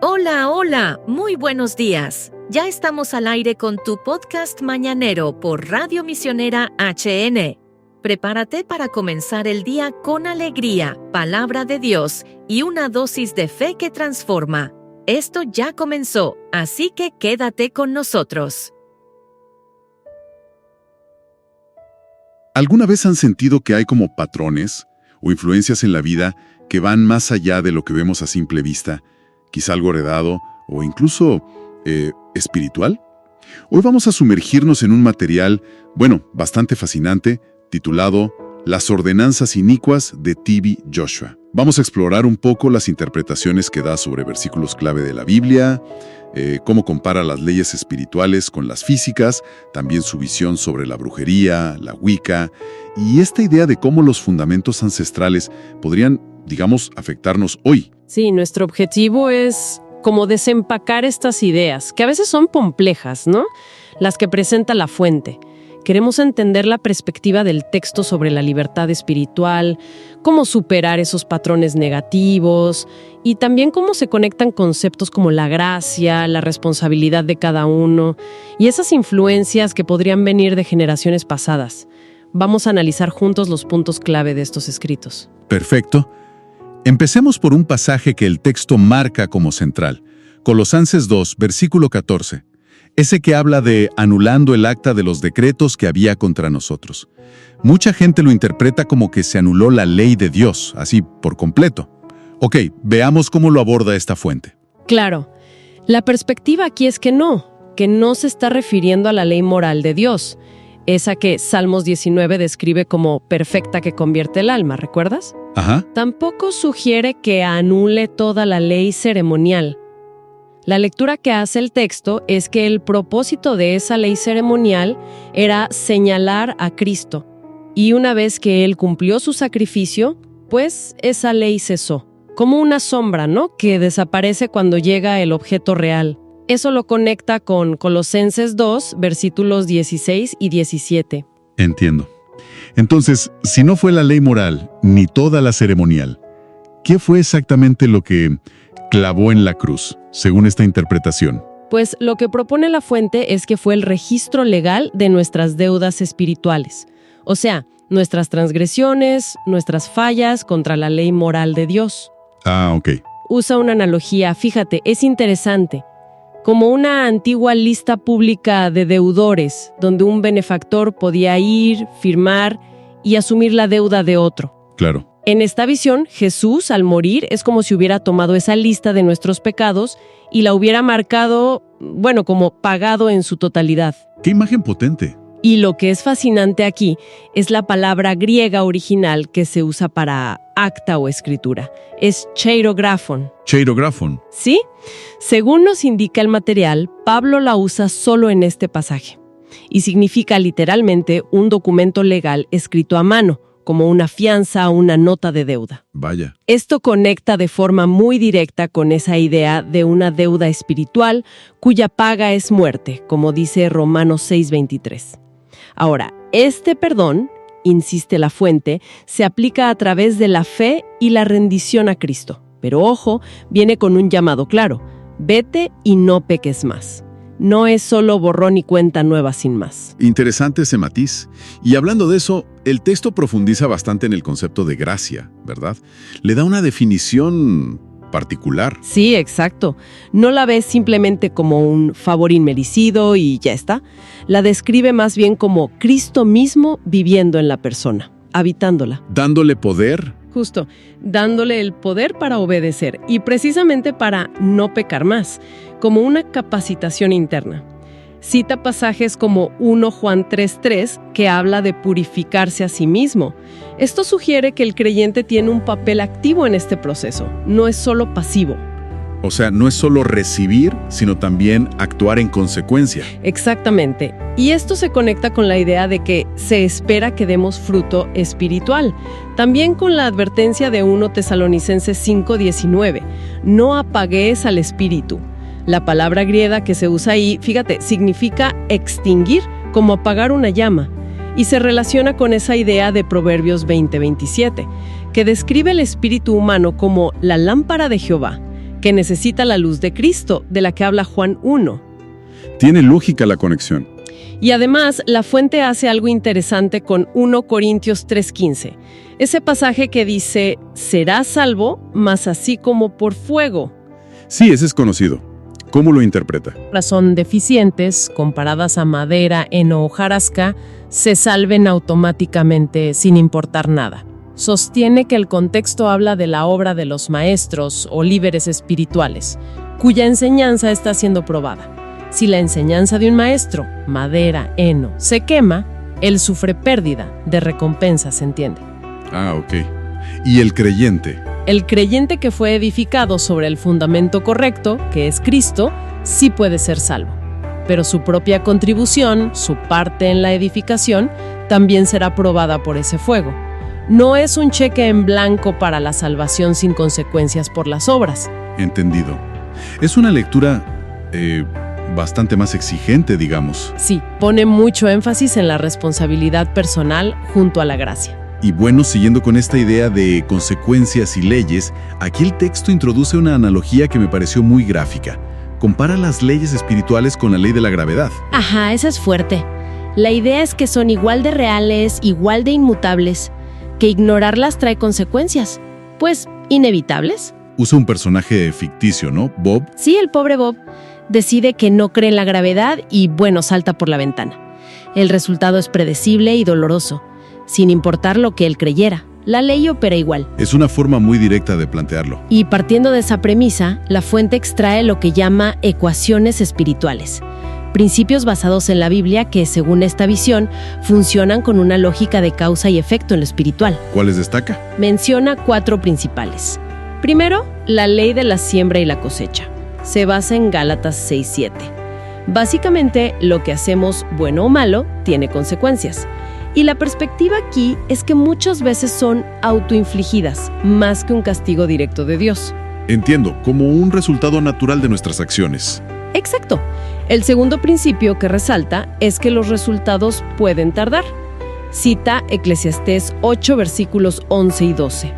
Hola, hola, muy buenos días. Ya estamos al aire con tu podcast mañanero por Radio Misionera HN. Prepárate para comenzar el día con alegría, palabra de Dios y una dosis de fe que transforma. Esto ya comenzó, así que quédate con nosotros. ¿Alguna vez han sentido que hay como patrones o influencias en la vida que van más allá de lo que vemos a simple vista, quizá algo heredado o incluso espiritual? Hoy vamos a sumergirnos en un material, bastante fascinante, titulado Las ordenanzas inicuas de T.B. Joshua. Vamos a explorar un poco las interpretaciones que da sobre versículos clave de la Biblia, cómo compara las leyes espirituales con las físicas, también su visión sobre la brujería, la Wicca, y esta idea de cómo los fundamentos ancestrales podrían, afectarnos hoy. Sí, nuestro objetivo es como desempacar estas ideas, que a veces son complejas, ¿no? Las que presenta la fuente. Queremos entender la perspectiva del texto sobre la libertad espiritual, cómo superar esos patrones negativos y también cómo se conectan conceptos como la gracia, la responsabilidad de cada uno y esas influencias que podrían venir de generaciones pasadas. Vamos a analizar juntos los puntos clave de estos escritos. Perfecto. Empecemos por un pasaje que el texto marca como central. Colosenses 2, versículo 14. Ese que habla de anulando el acta de los decretos que había contra nosotros. Mucha gente lo interpreta como que se anuló la ley de Dios, así por completo. Ok, veamos cómo lo aborda esta fuente. Claro, la perspectiva aquí es que no se está refiriendo a la ley moral de Dios, esa que Salmos 19 describe como perfecta que convierte el alma, ¿recuerdas? Ajá. Tampoco sugiere que anule toda la ley ceremonial. La lectura que hace el texto es que el propósito de esa ley ceremonial era señalar a Cristo. Y una vez que Él cumplió su sacrificio, pues esa ley cesó. Como una sombra, ¿no? Que desaparece cuando llega el objeto real. Eso lo conecta con Colosenses 2, versículos 16 y 17. Entiendo. Entonces, si no fue la ley moral, ni toda la ceremonial, ¿qué fue exactamente lo que clavó en la cruz, según esta interpretación? Pues lo que propone la fuente es que fue el registro legal de nuestras deudas espirituales. O sea, nuestras transgresiones, nuestras fallas contra la ley moral de Dios. Ah, ok. Usa una analogía, fíjate, es interesante. Como una antigua lista pública de deudores, donde un benefactor podía ir, firmar y asumir la deuda de otro. Claro. En esta visión, Jesús, al morir, es como si hubiera tomado esa lista de nuestros pecados y la hubiera marcado, como pagado en su totalidad. ¡Qué imagen potente! Y lo que es fascinante aquí es la palabra griega original que se usa para acta o escritura. Es cheirografon. Cheirografon. ¿Sí? Según nos indica el material, Pablo la usa solo en este pasaje. Y significa literalmente un documento legal escrito a mano, como una fianza o una nota de deuda. Vaya. Esto conecta de forma muy directa con esa idea de una deuda espiritual cuya paga es muerte, como dice Romanos 6:23. Ahora, este perdón, insiste la fuente, se aplica a través de la fe y la rendición a Cristo. Pero ojo, viene con un llamado claro: vete y no peques más. No es solo borrón y cuenta nueva sin más. Interesante ese matiz. Y hablando de eso, el texto profundiza bastante en el concepto de gracia, ¿verdad? Le da una definición particular. Sí, exacto. No la ves simplemente como un favor inmerecido y ya está. La describe más bien como Cristo mismo viviendo en la persona, habitándola. Dándole poder. Justo, dándole el poder para obedecer y precisamente para no pecar más, como una capacitación interna. Cita pasajes como 1 Juan 3:3, que habla de purificarse a sí mismo. Esto sugiere que el creyente tiene un papel activo en este proceso, no es solo pasivo. O sea, no es solo recibir, sino también actuar en consecuencia. Exactamente. Y esto se conecta con la idea de que se espera que demos fruto espiritual. También con la advertencia de 1 Tesalonicenses 5:19. No apagues al espíritu. La palabra griega que se usa ahí, fíjate, significa extinguir, como apagar una llama. Y se relaciona con esa idea de Proverbios 20:27, que describe el espíritu humano como la lámpara de Jehová, que necesita la luz de Cristo, de la que habla Juan 1. Tiene lógica la conexión. Y además, la fuente hace algo interesante con 1 Corintios 3:15. Ese pasaje que dice, serás salvo, mas así como por fuego. Sí, ese es conocido. ¿Cómo lo interpreta? Son deficientes, comparadas a madera, heno o hojarasca, se salven automáticamente sin importar nada. Sostiene que el contexto habla de la obra de los maestros o líderes espirituales, cuya enseñanza está siendo probada. Si la enseñanza de un maestro, madera, heno, se quema, él sufre pérdida de recompensa, ¿se entiende? Ah, ok. ¿Y el creyente? El creyente que fue edificado sobre el fundamento correcto, que es Cristo, sí puede ser salvo. Pero su propia contribución, su parte en la edificación, también será probada por ese fuego. No es un cheque en blanco para la salvación sin consecuencias por las obras. Entendido. Es una lectura bastante más exigente, digamos. Sí, pone mucho énfasis en la responsabilidad personal junto a la gracia. Y bueno, siguiendo con esta idea de consecuencias y leyes, aquí el texto introduce una analogía que me pareció muy gráfica. Compara las leyes espirituales con la ley de la gravedad. Ajá, esa es fuerte. La idea es que son igual de reales, igual de inmutables, que ignorarlas trae consecuencias, pues, inevitables. Usa un personaje ficticio, ¿no? Bob. Sí, el pobre Bob decide que no cree en la gravedad y, bueno, salta por la ventana. El resultado es predecible y doloroso, sin importar lo que él creyera. La ley opera igual. Es una forma muy directa de plantearlo. Y partiendo de esa premisa, la fuente extrae lo que llama ecuaciones espirituales. Principios basados en la Biblia que, según esta visión, funcionan con una lógica de causa y efecto en lo espiritual. ¿Cuáles destaca? Menciona 4 principales. Primero, la ley de la siembra y la cosecha. Se basa en Gálatas 6:7. Básicamente, lo que hacemos, bueno o malo, tiene consecuencias. Y la perspectiva aquí es que muchas veces son autoinfligidas, más que un castigo directo de Dios. Entiendo, como un resultado natural de nuestras acciones. Exacto. El segundo principio que resalta es que los resultados pueden tardar. Cita Eclesiastés 8, versículos 11 y 12.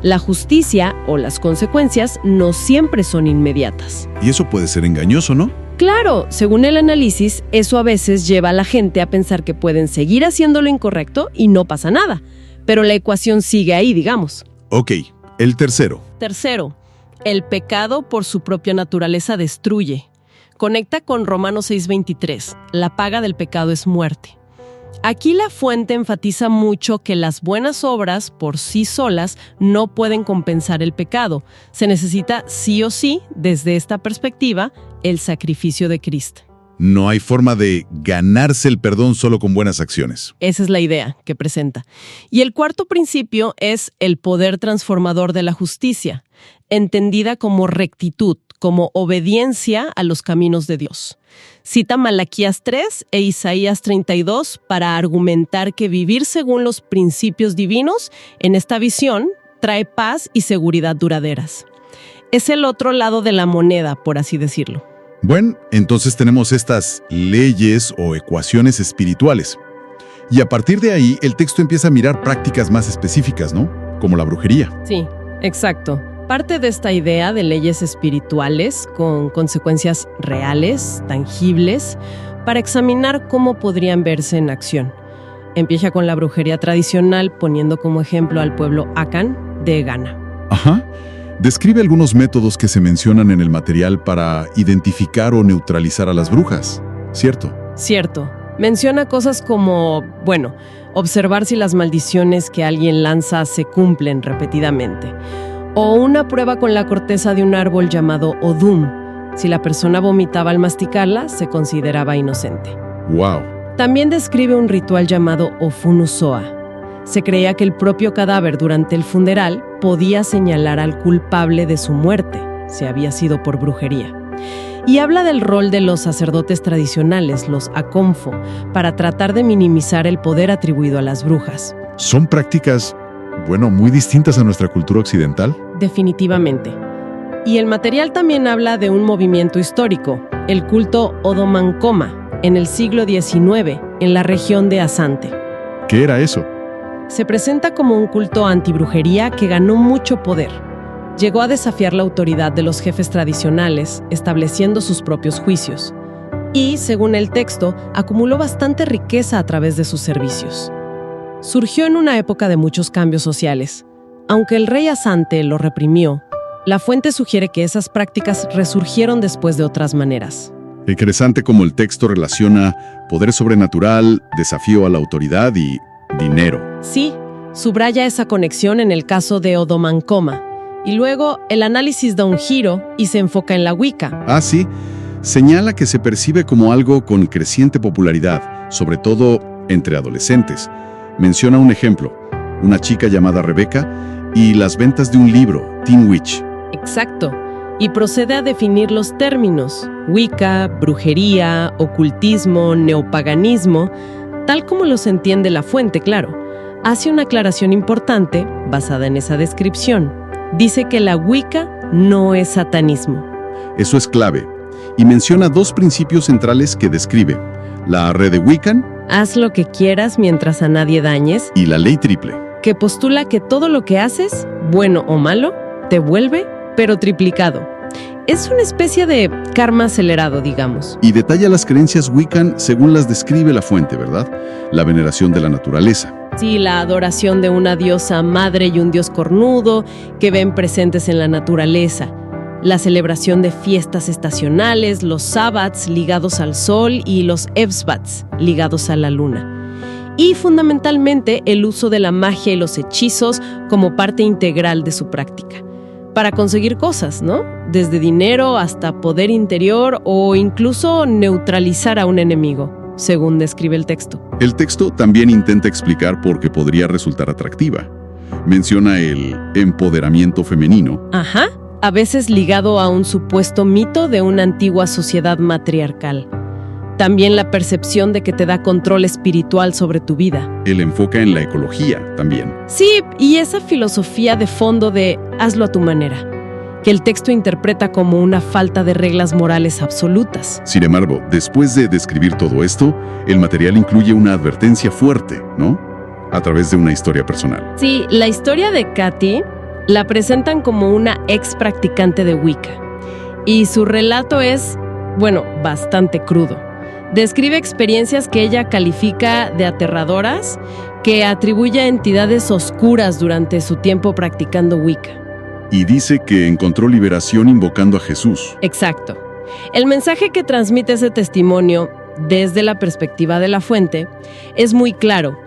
La justicia o las consecuencias no siempre son inmediatas. Y eso puede ser engañoso, ¿no? Claro, según el análisis, eso a veces lleva a la gente a pensar que pueden seguir haciendo lo incorrecto y no pasa nada. Pero la ecuación sigue ahí, digamos. Ok, el tercero. Tercero, el pecado por su propia naturaleza destruye. Conecta con Romanos 6:23. La paga del pecado es muerte. Aquí la fuente enfatiza mucho que las buenas obras por sí solas no pueden compensar el pecado. Se necesita sí o sí, desde esta perspectiva, el sacrificio de Cristo. No hay forma de ganarse el perdón solo con buenas acciones. Esa es la idea que presenta. Y el cuarto principio es el poder transformador de la justicia, entendida como rectitud, como obediencia a los caminos de Dios. Cita Malaquías 3 e Isaías 32 para argumentar que vivir según los principios divinos en esta visión trae paz y seguridad duraderas. Es el otro lado de la moneda, por así decirlo. Bueno, entonces tenemos estas leyes o ecuaciones espirituales. Y a partir de ahí, el texto empieza a mirar prácticas más específicas, ¿no? Como la brujería. Sí, exacto. Parte de esta idea de leyes espirituales con consecuencias reales, tangibles, para examinar cómo podrían verse en acción. Empieza con la brujería tradicional, poniendo como ejemplo al pueblo Akan de Ghana. Ajá. Describe algunos métodos que se mencionan en el material para identificar o neutralizar a las brujas, ¿cierto? Cierto. Menciona cosas como, observar si las maldiciones que alguien lanza se cumplen repetidamente. O una prueba con la corteza de un árbol llamado Odum. Si la persona vomitaba al masticarla, se consideraba inocente. ¡Wow! También describe un ritual llamado Ofunusoa. Se creía que el propio cadáver durante el funeral podía señalar al culpable de su muerte, si había sido por brujería. Y habla del rol de los sacerdotes tradicionales, los Akonfo, para tratar de minimizar el poder atribuido a las brujas. Son prácticas, muy distintas a nuestra cultura occidental. Definitivamente. Y el material también habla de un movimiento histórico, el culto Odomancoma, en el siglo XIX, en la región de Asante. ¿Qué era eso? Se presenta como un culto antibrujería que ganó mucho poder. Llegó a desafiar la autoridad de los jefes tradicionales, estableciendo sus propios juicios. Y, según el texto, acumuló bastante riqueza a través de sus servicios. Surgió en una época de muchos cambios sociales. Aunque el rey Asante lo reprimió, la fuente sugiere que esas prácticas resurgieron después de otras maneras. Interesante cómo el texto relaciona poder sobrenatural, desafío a la autoridad y dinero. Sí, subraya esa conexión en el caso de Odomancoma. Y luego el análisis da un giro y se enfoca en la Wicca. Ah, sí. Señala que se percibe como algo con creciente popularidad, sobre todo entre adolescentes. Menciona un ejemplo, una chica llamada Rebecca y las ventas de un libro, Teen Witch. Exacto. Y procede a definir los términos: Wicca, brujería, ocultismo, neopaganismo, tal como los entiende la fuente, claro. Hace una aclaración importante basada en esa descripción. Dice que la Wicca no es satanismo. Eso es clave. Y menciona dos principios centrales que describe: la red de Wiccan, Haz lo que quieras mientras a nadie dañes, y la ley triple. que postula que todo lo que haces, bueno o malo, te vuelve, pero triplicado. Es una especie de karma acelerado, digamos. Y detalla las creencias Wiccan según las describe la fuente, ¿verdad? La veneración de la naturaleza. Sí, la adoración de una diosa madre y un dios cornudo que ven presentes en la naturaleza. La celebración de fiestas estacionales, los sabbats ligados al sol y los evsbats ligados a la luna. Y fundamentalmente el uso de la magia y los hechizos como parte integral de su práctica. Para conseguir cosas, ¿no? Desde dinero hasta poder interior o incluso neutralizar a un enemigo, según describe el texto. El texto también intenta explicar por qué podría resultar atractiva. Menciona el empoderamiento femenino. Ajá, a veces ligado a un supuesto mito de una antigua sociedad matriarcal. También la percepción de que te da control espiritual sobre tu vida. El enfoca en la ecología también. Sí, y esa filosofía de fondo de hazlo a tu manera, que el texto interpreta como una falta de reglas morales absolutas. Sin embargo, después de describir todo esto, el material incluye una advertencia fuerte, ¿no? A través de una historia personal. Sí, la historia de Katy la presentan como una ex practicante de Wicca. Y su relato es, bastante crudo. Describe experiencias que ella califica de aterradoras, que atribuye a entidades oscuras durante su tiempo practicando Wicca. Y dice que encontró liberación invocando a Jesús. Exacto. El mensaje que transmite ese testimonio, desde la perspectiva de la fuente, es muy claro.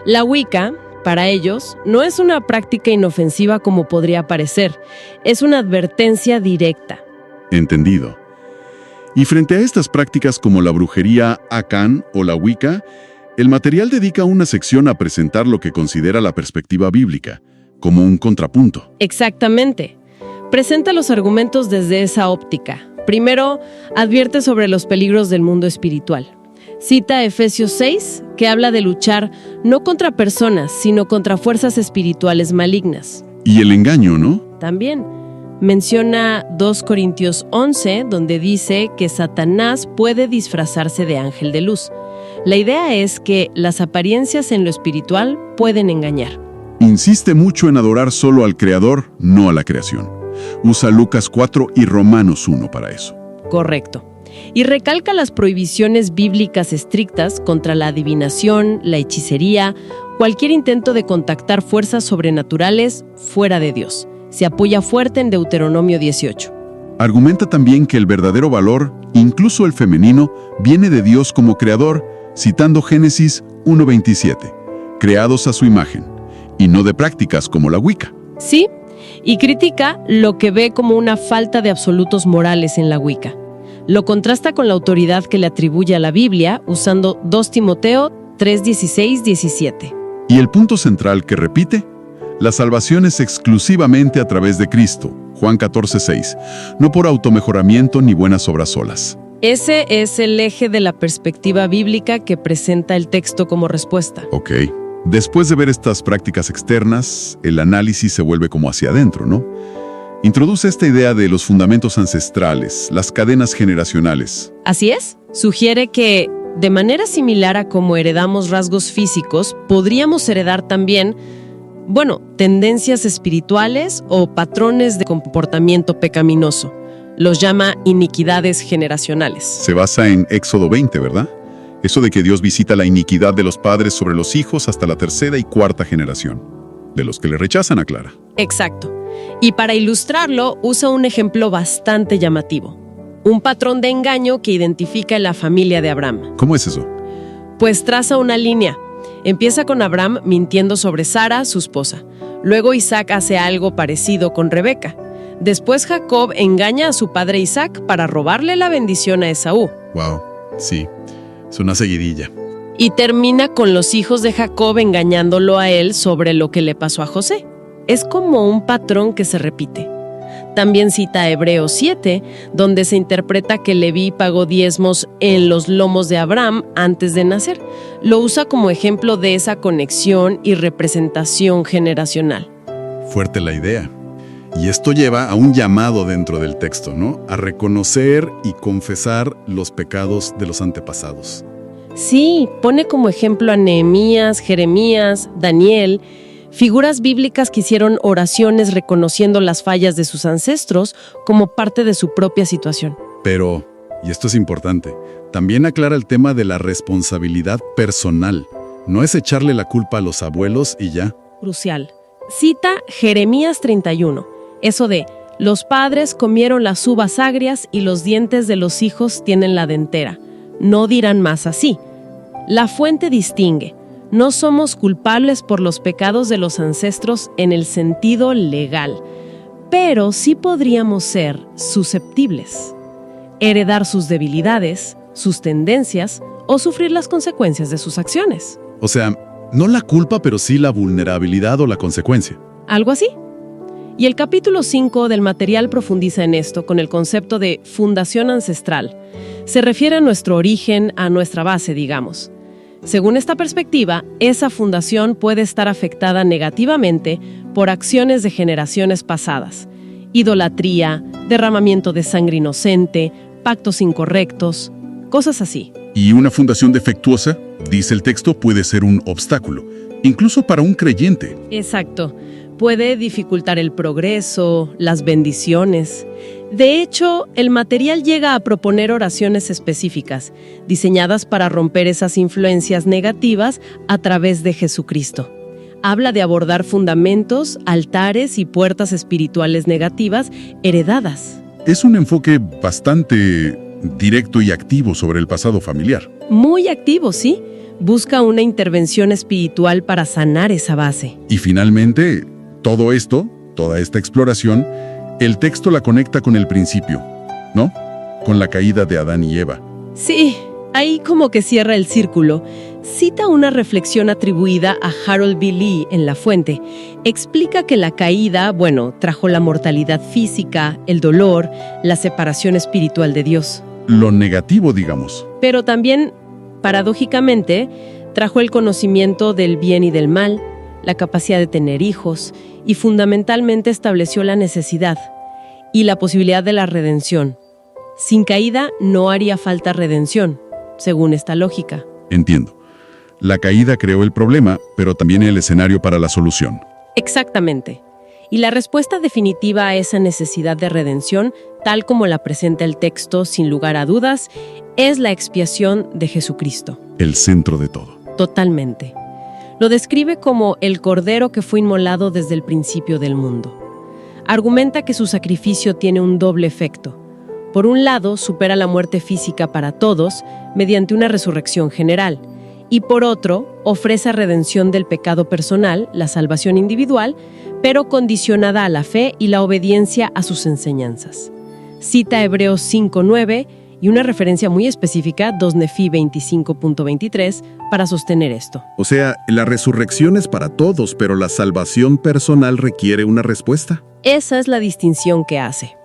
La Wicca, para ellos, no es una práctica inofensiva como podría parecer. Es una advertencia directa. Entendido. Y frente a estas prácticas como la brujería Akan o la Wicca, el material dedica una sección a presentar lo que considera la perspectiva bíblica, como un contrapunto. Exactamente. Presenta los argumentos desde esa óptica. Primero, advierte sobre los peligros del mundo espiritual. Cita Efesios 6, que habla de luchar no contra personas, sino contra fuerzas espirituales malignas. Y el engaño, ¿no? También. Menciona 2 Corintios 11, donde dice que Satanás puede disfrazarse de ángel de luz. La idea es que las apariencias en lo espiritual pueden engañar. Insiste mucho en adorar solo al Creador, no a la creación. Usa Lucas 4 y Romanos 1 para eso. Correcto. Y recalca las prohibiciones bíblicas estrictas contra la adivinación, la hechicería, cualquier intento de contactar fuerzas sobrenaturales fuera de Dios. Se apoya fuerte en Deuteronomio 18. Argumenta también que el verdadero valor, incluso el femenino, viene de Dios como creador, citando Génesis 1:27, creados a su imagen, y no de prácticas como la Wicca. Sí, y critica lo que ve como una falta de absolutos morales en la Wicca. Lo contrasta con la autoridad que le atribuye a la Biblia, usando 2 Timoteo 3:16-17. Y el punto central que repite: la salvación es exclusivamente a través de Cristo, Juan 14:6, no por automejoramiento ni buenas obras solas. Ese es el eje de la perspectiva bíblica que presenta el texto como respuesta. Ok. Después de ver estas prácticas externas, el análisis se vuelve como hacia adentro, ¿no? Introduce esta idea de los fundamentos ancestrales, las cadenas generacionales. Así es. Sugiere que, de manera similar a como heredamos rasgos físicos, podríamos heredar también, Bueno, tendencias espirituales o patrones de comportamiento pecaminoso. Los llama iniquidades generacionales. Se basa en Éxodo 20, ¿verdad? Eso de que Dios visita la iniquidad de los padres sobre los hijos hasta la tercera y cuarta generación. De los que le rechazan, aclara. Exacto. Y para ilustrarlo, usa un ejemplo bastante llamativo. Un patrón de engaño que identifica en la familia de Abraham. ¿Cómo es eso? Pues traza una línea. Empieza con Abraham mintiendo sobre Sara, su esposa. Luego Isaac hace algo parecido con Rebeca. Después Jacob engaña a su padre Isaac para robarle la bendición a Esaú. Wow, sí, es una seguidilla. Y termina con los hijos de Jacob engañándolo a él sobre lo que le pasó a José. Es como un patrón que se repite. También cita Hebreos 7, donde se interpreta que Leví pagó diezmos en los lomos de Abraham antes de nacer. Lo usa como ejemplo de esa conexión y representación generacional. Fuerte la idea. Y esto lleva a un llamado dentro del texto, ¿no? A reconocer y confesar los pecados de los antepasados. Sí, pone como ejemplo a Nehemías, Jeremías, Daniel, figuras bíblicas que hicieron oraciones reconociendo las fallas de sus ancestros como parte de su propia situación. Pero, y esto es importante, también aclara el tema de la responsabilidad personal. No es echarle la culpa a los abuelos y ya. Crucial. Cita Jeremías 31. Eso de, los padres comieron las uvas agrias y los dientes de los hijos tienen la dentera. No dirán más así. La fuente distingue. No somos culpables por los pecados de los ancestros en el sentido legal, pero sí podríamos ser susceptibles, heredar sus debilidades, sus tendencias o sufrir las consecuencias de sus acciones. O sea, no la culpa, pero sí la vulnerabilidad o la consecuencia. Algo así. Y el capítulo 5 del material profundiza en esto con el concepto de fundación ancestral. Se refiere a nuestro origen, a nuestra base, digamos. Según esta perspectiva, esa fundación puede estar afectada negativamente por acciones de generaciones pasadas. Idolatría, derramamiento de sangre inocente, pactos incorrectos, cosas así. Y una fundación defectuosa, dice el texto, puede ser un obstáculo, incluso para un creyente. Exacto. Puede dificultar el progreso, las bendiciones. De hecho, el material llega a proponer oraciones específicas, diseñadas para romper esas influencias negativas a través de Jesucristo. Habla de abordar fundamentos, altares y puertas espirituales negativas heredadas. Es un enfoque bastante directo y activo sobre el pasado familiar. Muy activo, sí. Busca una intervención espiritual para sanar esa base. Y finalmente, todo esto, toda esta exploración, el texto la conecta con el principio, ¿no? Con la caída de Adán y Eva. Sí, ahí como que cierra el círculo. Cita una reflexión atribuida a Harold B. Lee en La Fuente. Explica que la caída, trajo la mortalidad física, el dolor, la separación espiritual de Dios. Lo negativo, digamos. Pero también, paradójicamente, trajo el conocimiento del bien y del mal, la capacidad de tener hijos y fundamentalmente estableció la necesidad y la posibilidad de la redención. Sin caída no haría falta redención, según esta lógica. Entiendo. La caída creó el problema, pero también el escenario para la solución. Exactamente. Y la respuesta definitiva a esa necesidad de redención, tal como la presenta el texto sin lugar a dudas, es la expiación de Jesucristo. El centro de todo. Totalmente. Lo describe como el cordero que fue inmolado desde el principio del mundo. Argumenta que su sacrificio tiene un doble efecto. Por un lado, supera la muerte física para todos mediante una resurrección general. Y por otro, ofrece redención del pecado personal, la salvación individual, pero condicionada a la fe y la obediencia a sus enseñanzas. Cita Hebreos 5:9 y una referencia muy específica, 2 Nefi 25.23, para sostener esto. O sea, la resurrección es para todos, pero la salvación personal requiere una respuesta. Esa es la distinción que hace.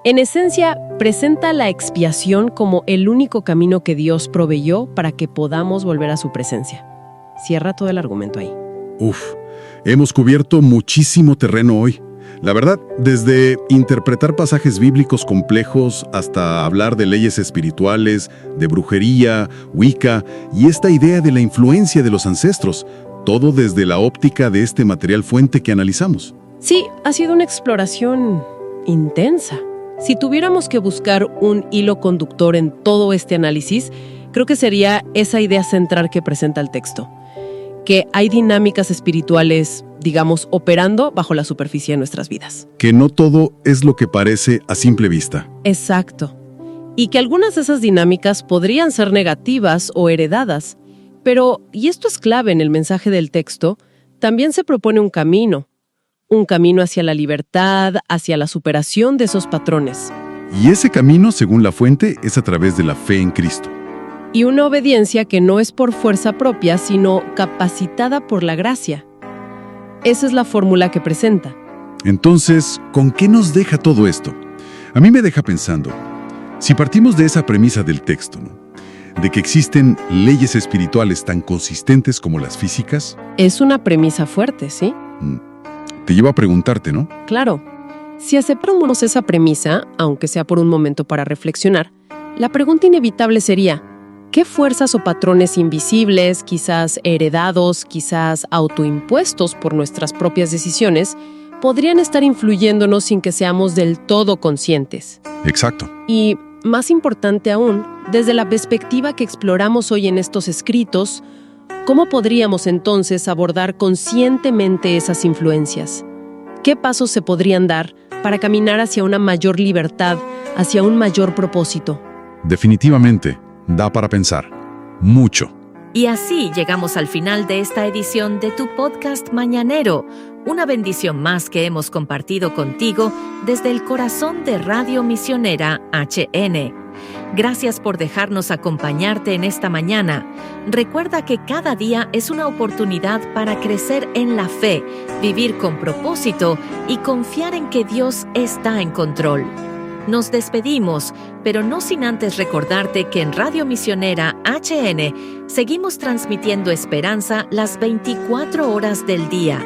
En esencia, presenta la expiación como el único camino que Dios proveyó para que podamos volver a su presencia. Cierra todo el argumento ahí. Hemos cubierto muchísimo terreno hoy. La verdad, desde interpretar pasajes bíblicos complejos hasta hablar de leyes espirituales, de brujería, Wicca y esta idea de la influencia de los ancestros, todo desde la óptica de este material fuente que analizamos. Sí, ha sido una exploración intensa. Si tuviéramos que buscar un hilo conductor en todo este análisis, creo que sería esa idea central que presenta el texto, que hay dinámicas espirituales, digamos, operando bajo la superficie de nuestras vidas. Que no todo es lo que parece a simple vista. Exacto. Y que algunas de esas dinámicas podrían ser negativas o heredadas, pero, y esto es clave en el mensaje del texto, también se propone un camino hacia la libertad, hacia la superación de esos patrones. Y ese camino, según la fuente, es a través de la fe en Cristo. Y una obediencia que no es por fuerza propia, sino capacitada por la gracia. Esa es la fórmula que presenta. Entonces, ¿con qué nos deja todo esto? A mí me deja pensando, si partimos de esa premisa del texto, ¿no?, de que existen leyes espirituales tan consistentes como las físicas. Es una premisa fuerte, ¿sí? Te llevo a preguntarte, ¿no? Claro. Si aceptamos esa premisa, aunque sea por un momento para reflexionar, la pregunta inevitable sería, ¿qué fuerzas o patrones invisibles, quizás heredados, quizás autoimpuestos por nuestras propias decisiones, podrían estar influyéndonos sin que seamos del todo conscientes? Exacto. Y, más importante aún, desde la perspectiva que exploramos hoy en estos escritos, ¿cómo podríamos entonces abordar conscientemente esas influencias? ¿Qué pasos se podrían dar para caminar hacia una mayor libertad, hacia un mayor propósito? Definitivamente, da para pensar. Mucho. Y así llegamos al final de esta edición de tu podcast mañanero, una bendición más que hemos compartido contigo desde el corazón de Radio Misionera HN. Gracias por dejarnos acompañarte en esta mañana. Recuerda que cada día es una oportunidad para crecer en la fe, vivir con propósito y confiar en que Dios está en control. Nos despedimos, pero no sin antes recordarte que en Radio Misionera HN seguimos transmitiendo esperanza las 24 horas del día.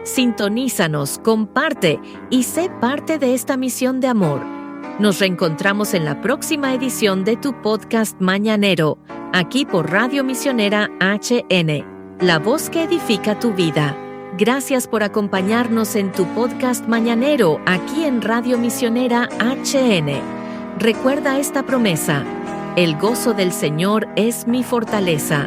Sintonízanos, comparte y sé parte de esta misión de amor. Nos reencontramos en la próxima edición de tu podcast mañanero, aquí por Radio Misionera HN, la voz que edifica tu vida. Gracias por acompañarnos en tu podcast mañanero, aquí en Radio Misionera HN. Recuerda esta promesa: el gozo del Señor es mi fortaleza.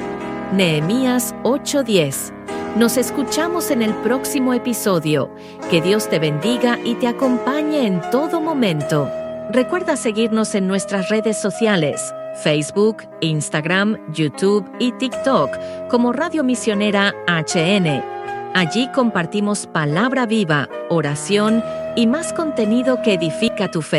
Nehemías 8:10. Nos escuchamos en el próximo episodio. Que Dios te bendiga y te acompañe en todo momento. Recuerda seguirnos en nuestras redes sociales, Facebook, Instagram, YouTube y TikTok, como Radio Misionera HN. Allí compartimos palabra viva, oración y más contenido que edifica tu fe.